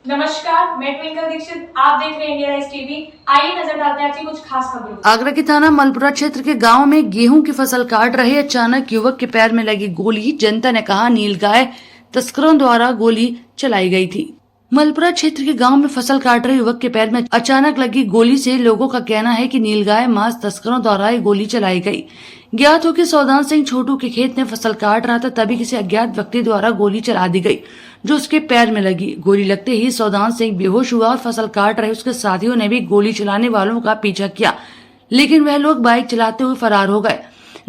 नमस्कार, मैं ट्विंकल दीक्षित। आप देख रहे हैं इंडिया राइज टीवी। आइए नजर डालते हैं आज की कुछ खास खबरों। आगरा के थाना मलपुरा क्षेत्र के गांव में गेहूं की फसल काट रहे अचानक युवक के पैर में लगी गोली। जनता ने कहा नीलगाय तस्करों द्वारा गोली चलाई गई थी। मलपुरा क्षेत्र के गांव में फसल काट रहे युवक के पैर में अचानक लगी गोली से लोगों का कहना है कि नीलगाय मांस तस्करों द्वारा ये गोली चलाई गई। ज्ञात हो कि सौदान सिंह छोटू के खेत में फसल काट रहा था, तभी किसी अज्ञात व्यक्ति द्वारा गोली चला दी गई जो उसके पैर में लगी। गोली लगते ही सौदान सिंह बेहोश हुआ और फसल काट रहे उसके साथियों ने भी गोली चलाने वालों का पीछा किया, लेकिन वह लोग बाइक चलाते हुए फरार हो गए।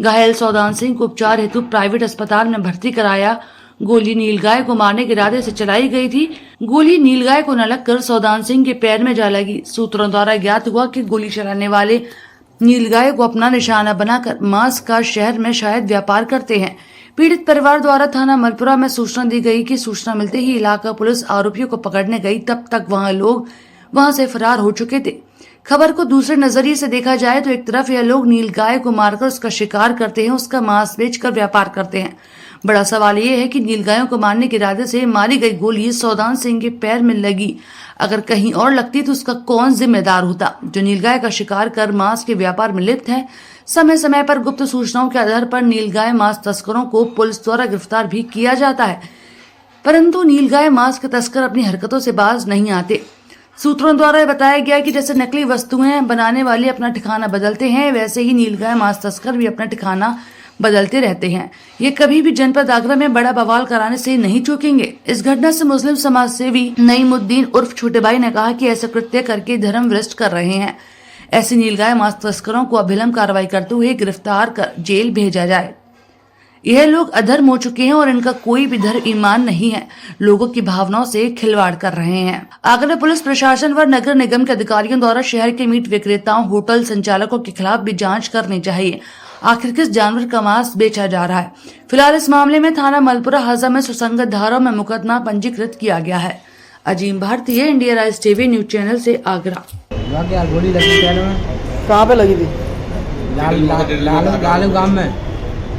घायल सौदान सिंह को उपचार हेतु प्राइवेट अस्पताल में भर्ती कराया। गोली नीलगाय को मारने के इरादे से चलाई गई थी। गोली नीलगाय को न लगकर सौदान सिंह के पैर में जा लगी। सूत्रों द्वारा ज्ञात हुआ कि गोली चलाने वाले नीलगाय को अपना निशाना बनाकर मांस का शहर में शायद व्यापार करते हैं। पीड़ित परिवार द्वारा थाना मलपुरा में सूचना दी गई कि सूचना मिलते ही इलाका पुलिस आरोपियों को पकड़ने गई, तब तक लोग वहां से फरार हो चुके थे। खबर को दूसरे नजरिए से देखा जाए तो एक तरफ यह लोग नीलगाय को मारकर उसका शिकार करते हैं, उसका मांस बेचकर व्यापार करते हैं। बड़ा सवाल यह है कि नीलगायों को मारने के इरादे से मारी गई गोली सौदान सिंह के पैर में लगी, अगर कहीं और लगती तो उसका कौन जिम्मेदार होता, जो नीलगाय का शिकार कर मांस के व्यापार में लिप्त है। समय समय पर गुप्त सूचनाओं के आधार पर नीलगाय मांस तस्करों को पुलिस द्वारा गिरफ्तार भी किया जाता है, परंतु नीलगाय मांस के तस्कर अपनी हरकतों से बाज नहीं आते। सूत्रों द्वारा बताया गया कि जैसे नकली वस्तुएं बनाने वाले अपना ठिकाना बदलते हैं, वैसे ही नीलगाय मांस तस्कर भी अपना ठिकाना बदलते रहते हैं। ये कभी भी जनपद आगरा में बड़ा बवाल कराने से नहीं चूकेंगे। इस घटना से मुस्लिम समाज सेवी नईमुद्दीन उर्फ छोटे भाई ने कहा कि ऐसा कृत्य करके धर्म भ्रष्ट कर रहे हैं। ऐसे नीलगाय मांस तस्करों को अभिलंब कार्रवाई करते हुए गिरफ्तार कर जेल भेजा जाए। यह लोग अधर्म हो चुके हैं और इनका कोई भी धर्म ईमान नहीं है, लोगों की भावनाओं से खिलवाड़ कर रहे हैं। आगरा पुलिस प्रशासन व नगर निगम के अधिकारियों द्वारा शहर के मीट विक्रेताओं, होटल संचालकों के खिलाफ भी जांच करनी चाहिए। आखिर किस जानवर का मांस बेचा जा रहा है। फिलहाल इस मामले में थाना मलपुरा हजा में सुसंगत धाराओं में मुकदमा पंजीकृत किया गया है। अजीम भारतीय, India rise TV news channel से आगरा। गोली लगी पैर में। कहाँ पे लगी थी? लालू गांव में।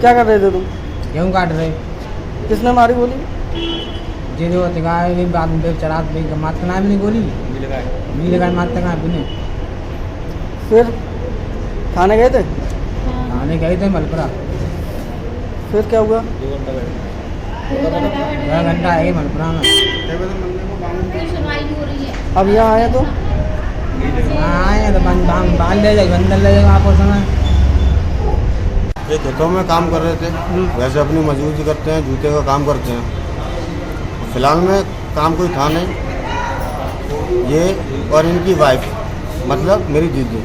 क्या कर रहे थे तुम? गेहूँ काट रहे। किसने मारी गोली? जी जो बाद में चढ़ा मारते ना भी गोली नहीं लगाए मारते कहाँ भी नहीं। फिर थाने गए थे? थाने गए थे मलपुरा। फिर क्या हुआ? 2 घंटा है मलपुरा में। अब यहाँ आए तो? आए तो बांध ले जाए, बंदर ले जाएगा आपको समय। ये खेतों में काम कर रहे थे, वैसे अपनी मजदूरी करते हैं, जूते का काम करते हैं। फिलहाल में काम कोई था नहीं। ये और इनकी वाइफ, मतलब मेरी दीदी,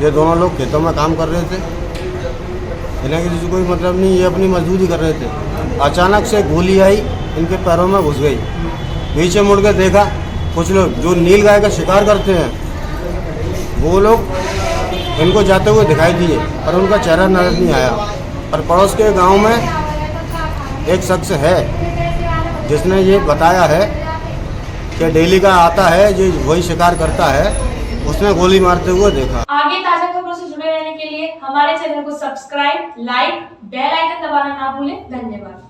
ये दोनों लोग खेतों में काम कर रहे थे। इन्हें किसी से कोई मतलब नहीं, ये अपनी मजदूरी कर रहे थे। अचानक से गोली आई, इनके पैरों में घुस गई। पीछे मुड़ कर देखा, कुछ लोग जो नीलगाय का शिकार करते हैं वो लोग इनको जाते हुए दिखाई दिए, पर उनका चेहरा नजर नहीं आया। और पड़ोस के गांव में एक शख्स है जिसने ये बताया है कि डेली का आता है, जो वही शिकार करता है, उसने गोली मारते हुए देखा। आगे ताजा खबरों से जुड़े रहने के लिए हमारे चैनल को सब्सक्राइब, लाइक, बेल आइकन दबाना ना भूलें। धन्यवाद।